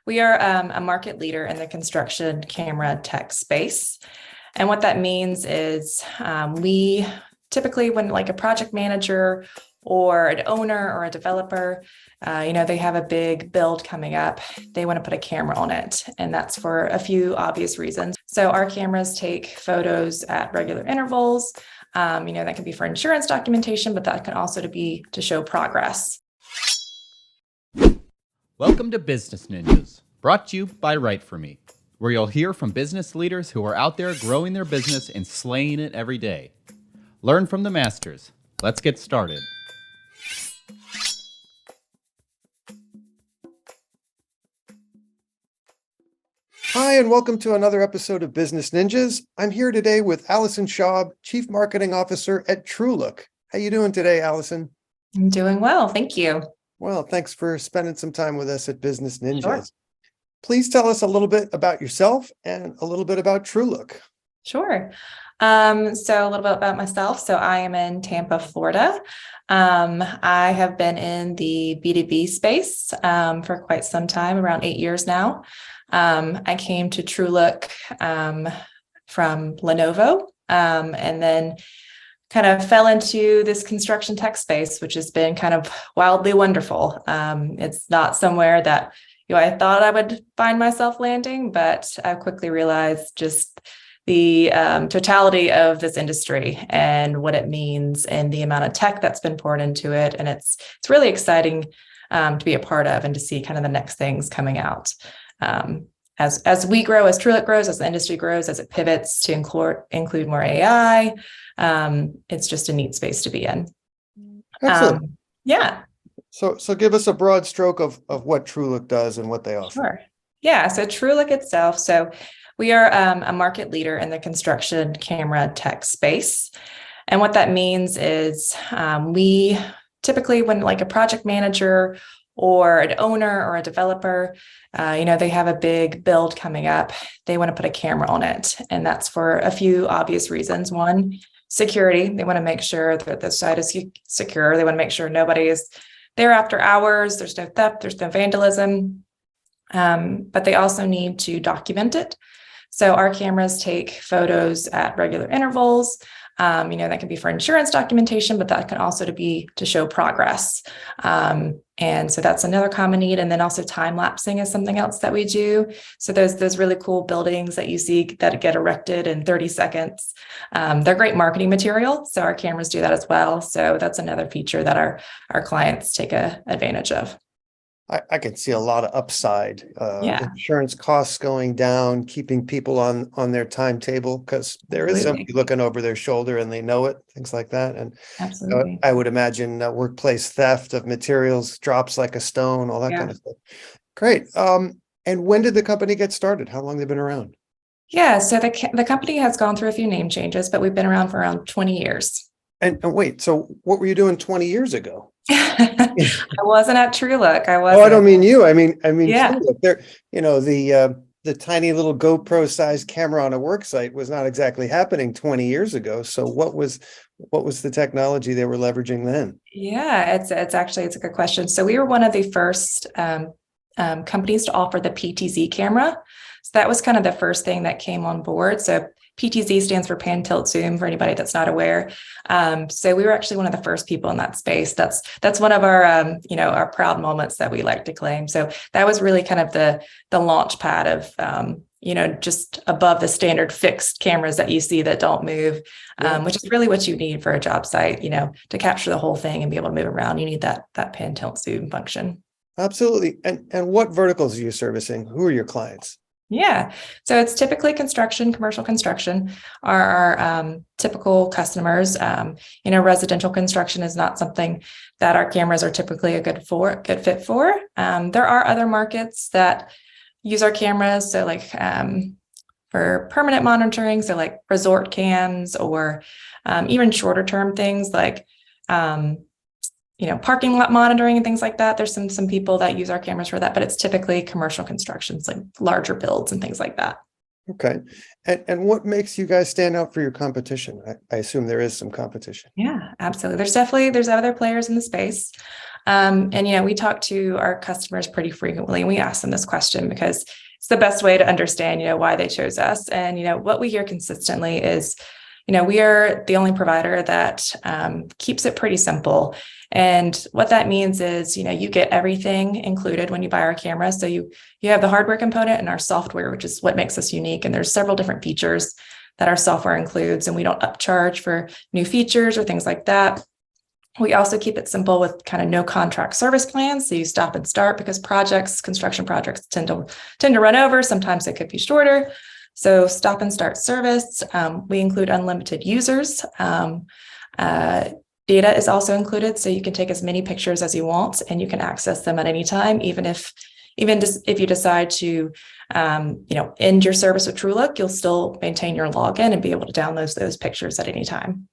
We are a market leader in the construction camera tech space. And what that means is we typically, when like a project manager or an owner or a developer, they have a big build coming up, they want to put a camera on it. And that's for a few obvious reasons. So our cameras take photos at regular intervals. That can be for insurance documentation, but that can also be to show progress. Welcome to Business Ninjas, brought to you by WriteForMe, where you'll hear from business leaders who are out there growing their business and slaying it every day. Learn from the masters. Let's get started. Hi, and welcome to another episode of Business Ninjas. I'm here today with Allison Shaub, Chief Marketing Officer at TrueLook. How you doing today, Allison? I'm doing well, thank you. Well, thanks for spending some time with us at Business Ninjas. Sure. Please tell us a little bit about yourself and a little bit about TrueLook. Sure. So a little bit about myself. So I am in Tampa, Florida. I have been in the B2B space for quite some time, around 8 years now. I came to TrueLook from Lenovo and then kind of fell into this construction tech space, which has been kind of wildly wonderful. It's not somewhere that I thought I would find myself landing, but I quickly realized just the totality of this industry and what it means and the amount of tech that's been poured into it. And it's really exciting to be a part of and to see kind of the next things coming out. As we grow, as TrueLook grows, as the industry grows, as it pivots to include more AI, it's just a neat space to be in. Excellent. Yeah. So give us a broad stroke of what TrueLook does and what they offer. Sure. Yeah. So TrueLook itself. So we are a market leader in the construction camera tech space. And what that means is we typically, when like a project manager or an owner or a developer, they have a big build coming up, they want to put a camera on it. And that's for a few obvious reasons. One, security. They want to make sure that the site is secure. They want to make sure nobody is there after hours. There's no theft, there's no vandalism. But they also need to document it. So our cameras take photos at regular intervals. That can be for insurance documentation, but that can also be to show progress. And so that's another common need. And then also time lapsing is something else that we do. So those really cool buildings that you see that get erected in 30 seconds. They're great marketing material. So our cameras do that as well. So that's another feature that our clients take advantage of. I can see a lot of upside. Yeah. Insurance costs going down, keeping people on their timetable, because there is Absolutely. somebody looking over their shoulder and they know it, things like that. And Absolutely. I would imagine workplace theft of materials drops like a stone, all that Yeah. kind of stuff. Great. And when did the company get started? How long have they been around? Yeah. So the company has gone through a few name changes, but we've been around for around 20 years. And wait, so what were you doing 20 years ago? I wasn't at TrueLook. I Oh, wasn't. I don't mean you. I mean, Yeah. TrueLook, they're, the tiny little GoPro sized camera on a work site was not exactly happening 20 years ago. So what was the technology they were leveraging then? Yeah, it's a good question. So we were one of the first companies to offer the PTZ camera. So that was kind of the first thing that came on board. So PTZ stands for pan tilt zoom for anybody that's not aware. So we were actually one of the first people in that space. That's one of our our proud moments that we like to claim. So that was really kind of the launch pad of just above the standard fixed cameras that you see that don't move, which is really what you need for a job site. To capture the whole thing and be able to move around, you need that pan tilt zoom function. Absolutely. And what verticals are you servicing? Who are your clients? Yeah. So it's typically commercial construction are our typical customers. Residential construction is not something that our cameras are typically a good fit for. There are other markets that use our cameras. So like for permanent monitoring, so like resort cams or even shorter term things like parking lot monitoring and things like that. There's some people that use our cameras for that, but it's typically commercial constructions, like larger builds and things like that. Okay. And what makes you guys stand out for your competition? I assume there is some competition. Yeah, absolutely. There's other players in the space. And we talk to our customers pretty frequently, and we ask them this question because it's the best way to understand, why they chose us. And, what we hear consistently is, we are the only provider that keeps it pretty simple. And what that means is, you get everything included when you buy our camera. So you have the hardware component and our software, which is what makes us unique. And there's several different features that our software includes, and we don't upcharge for new features or things like that. We also keep it simple with kind of no contract service plans. So you stop and start, because construction projects tend to run over. Sometimes they could be shorter. So stop and start service. We include unlimited users. Data is also included, so you can take as many pictures as you want, and you can access them at any time, even if you decide to, end your service with TrueLook, you'll still maintain your login and be able to download those pictures at any time.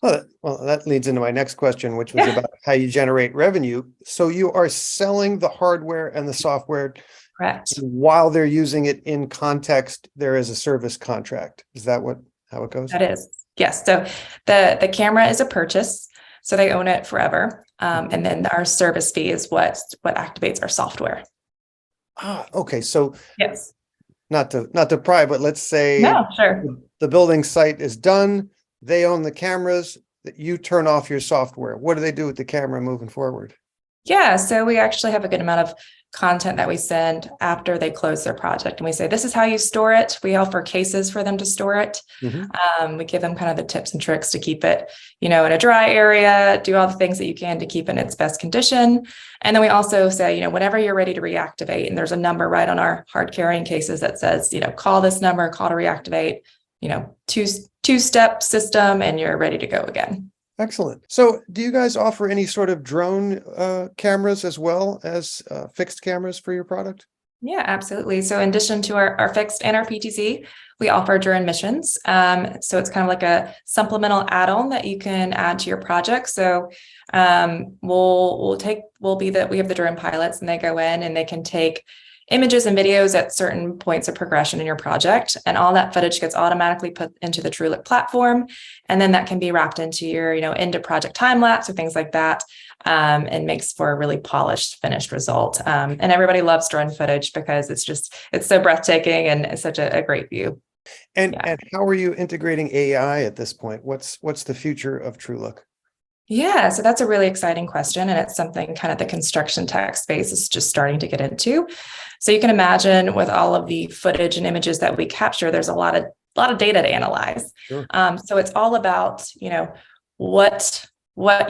Well, that leads into my next question, which was about how you generate revenue. So you are selling the hardware and the software. Correct. While they're using it in context, there is a service contract. Is that how it goes? That is, yes. So the camera is a purchase, so they own it forever. And then our service fee is what activates our software. Okay. So yes, not to pry, but let's say sure. The building site is done. They own the cameras. That you turn off your software. What do they do with the camera moving forward? Yeah, so we actually have a good amount of content that we send after they close their project, and we say, this is how you store it. We offer cases for them to store it. We give them kind of the tips and tricks to keep it, in a dry area, do all the things that you can to keep it in its best condition. And then we also say, whenever you're ready to reactivate, and there's a number right on our hard carrying cases that says, call this number, call to reactivate, two-step system, and you're ready to go again. Excellent. So do you guys offer any sort of drone cameras as well as fixed cameras for your product? Yeah, absolutely. So in addition to our fixed and our PTZ, we offer drone missions. So it's kind of like a supplemental add-on that you can add to your project. So we have the drone pilots, and they go in and they can take images and videos at certain points of progression in your project, and all that footage gets automatically put into the TrueLook platform, and then that can be wrapped into your end of project time lapse or things like that, and makes for a really polished finished result. And everybody loves drone footage because it's so breathtaking and it's such a great view. And how are you integrating AI at this point? What's the future of TrueLook? Yeah, so that's a really exciting question, and it's something kind of the construction tech space is just starting to get into. So you can imagine, with all of the footage and images that we capture, there's a lot of data to analyze. Sure. So it's all about what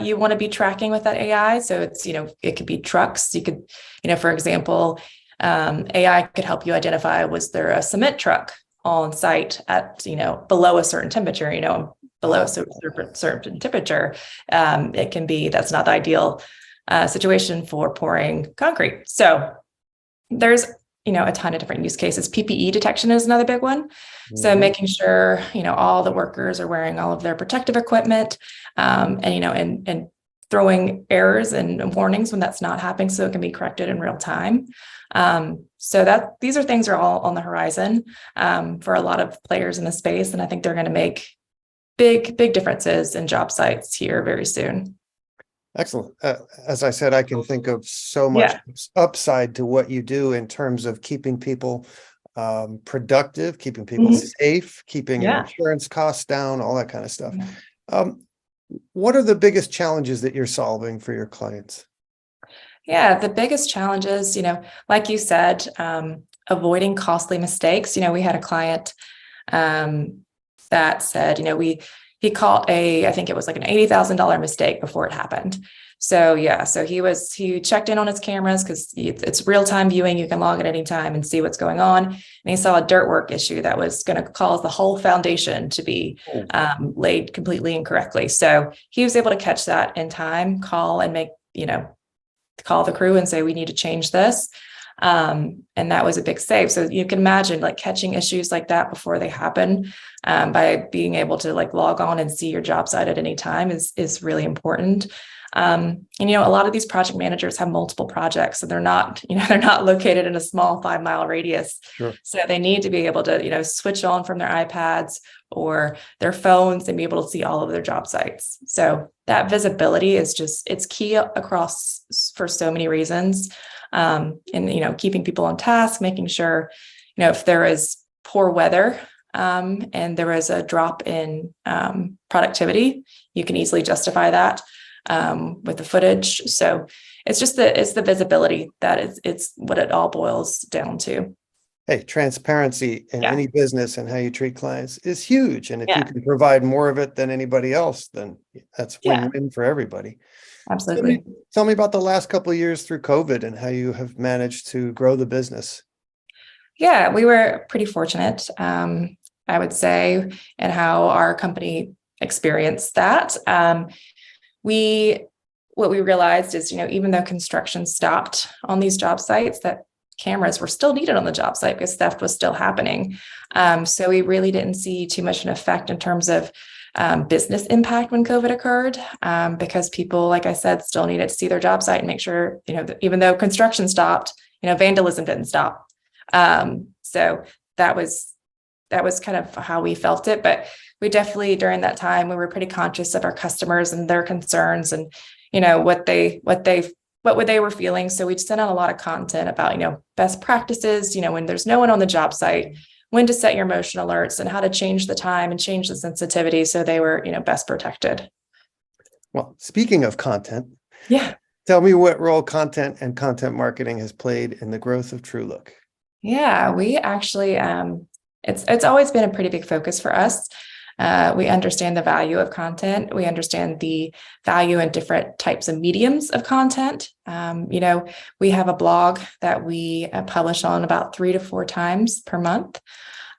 you want to be tracking with that AI. So it's it could be trucks. You could for example, AI could help you identify, was there a cement truck on site at below a certain temperature, below a certain temperature. It can be, that's not the ideal situation for pouring concrete. So there's a ton of different use cases. PPE detection is another big one. So making sure all the workers are wearing all of their protective equipment, and throwing errors and warnings when that's not happening, so it can be corrected in real time. So these are things are all on the horizon for a lot of players in the space, and I think they're going to make big differences in job sites here very soon. Excellent. As I said, I can think of so much upside to what you do in terms of keeping people productive, keeping people safe, keeping insurance costs down, all that kind of stuff. What are the biggest challenges that you're solving for your clients? Yeah, the biggest challenges, like you said, avoiding costly mistakes. We had a client that said, he caught I think it was like an $80,000 mistake before it happened. So he checked in on his cameras because it's real-time viewing. You can log at any time and see what's going on. And he saw a dirt work issue that was going to cause the whole foundation to be laid completely incorrectly. So he was able to catch that in time, call the crew and say, we need to change this. And that was a big save. So you can imagine like catching issues like that before they happen, by being able to like log on and see your job site at any time is really important. And, a lot of these project managers have multiple projects, so they're not located in a small 5-mile radius. Sure. So they need to be able to, switch on from their iPads or their phones and be able to see all of their job sites. So that visibility is it's key across for so many reasons. And, keeping people on task, making sure, if there is poor weather, and there is a drop in productivity, you can easily justify that with the footage. So it's the visibility that it's what it all boils down to. Hey, transparency in any business and how you treat clients is huge. And if you Yeah. can provide more of it than anybody else, then that's win-win for everybody. Absolutely. Tell me about the last couple of years through COVID and how you have managed to grow the business. Yeah, we were pretty fortunate, I would say, and how our company experienced that. What we realized is, even though construction stopped on these job sites, that cameras were still needed on the job site because theft was still happening. So we really didn't see too much an effect in terms of business impact when COVID occurred, because people, like I said, still needed to see their job site and make sure, that even though construction stopped, vandalism didn't stop. So that was kind of how we felt it. But we definitely, during that time, we were pretty conscious of our customers and their concerns and, what they were feeling. So we sent out a lot of content about, best practices, when there's no one on the job site, when to set your motion alerts and how to change the time and change the sensitivity so they were, best protected. Well, speaking of content, tell me what role content and content marketing has played in the growth of TrueLook. Yeah, we actually, it's always been a pretty big focus for us. We understand the value of content. We understand the value in different types of mediums of content. We have a blog that we publish on about 3 to 4 times per month.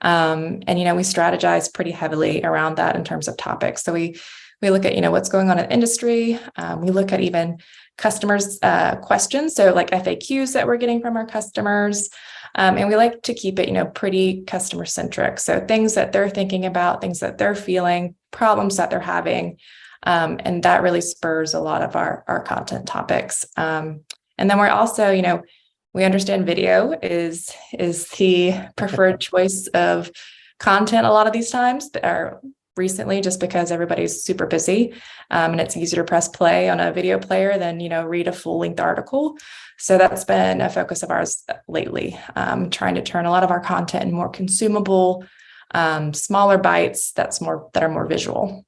And, we strategize pretty heavily around that in terms of topics. So we look at, what's going on in industry. We look at even customers' questions. So like FAQs that we're getting from our customers. And we like to keep it, pretty customer centric. So things that they're thinking about, things that they're feeling, problems that they're having. And that really spurs a lot of our content topics. And then we're also, we understand video is the preferred choice of content a lot of these times, or recently, just because everybody's super busy, and it's easier to press play on a video player than, read a full-length article. So that's been a focus of ours lately, trying to turn a lot of our content in more consumable, smaller bites that are more visual.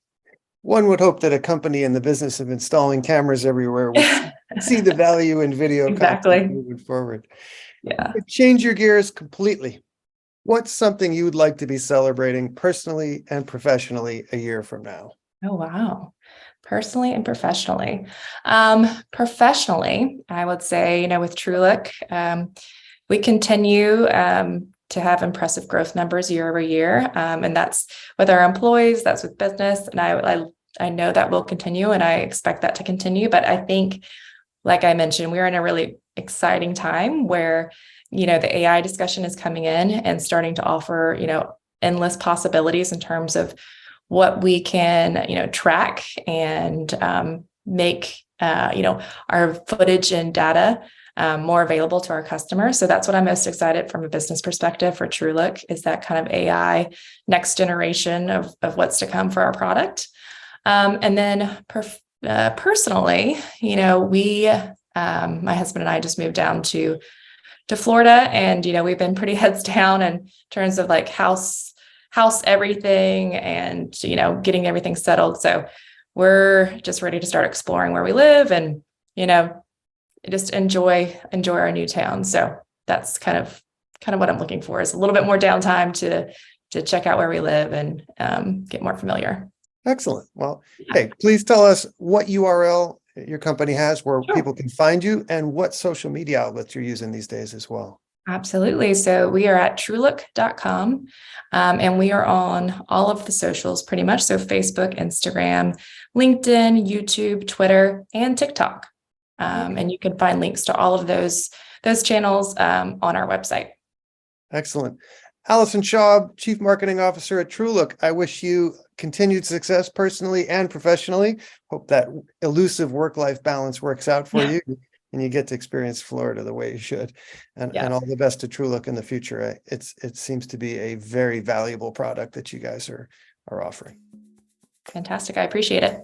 One would hope that a company in the business of installing cameras everywhere would see the value in video content moving forward. Yeah. Change your gears completely. What's something you would like to be celebrating personally and professionally a year from now? Oh, wow. Personally and professionally. Professionally, I would say, with TrueLook, we continue to have impressive growth numbers year over year. And that's with our employees, that's with business. And I know that will continue and I expect that to continue. But I think, like I mentioned, we're in a really exciting time where, the AI discussion is coming in and starting to offer, endless possibilities in terms of what we can, track and make, our footage and data more available to our customers. So that's what I'm most excited from a business perspective for TrueLook, is that kind of AI next generation of what's to come for our product. And then personally, my husband and I just moved down to Florida, and we've been pretty heads down in terms of like house everything and getting everything settled. So we're just ready to start exploring where we live and just enjoy our new town. So that's kind of what I'm looking for, is a little bit more downtime to check out where we live and get more familiar. Excellent. Well, hey, please tell us what URL your company has, where people can find you, and what social media outlets you're using these days as well. Absolutely. So we are at TrueLook.com, and we are on all of the socials pretty much. So Facebook, Instagram, LinkedIn, YouTube, Twitter, and TikTok. And you can find links to all of those those channels on our website. Excellent. Allison Shaub, Chief Marketing Officer at TrueLook. I wish you continued success personally and professionally. Hope that elusive work-life balance works out for you and you get to experience Florida the way you should. And all the best to TrueLook in the future. It seems to be a very valuable product that you guys are offering. Fantastic. I appreciate it.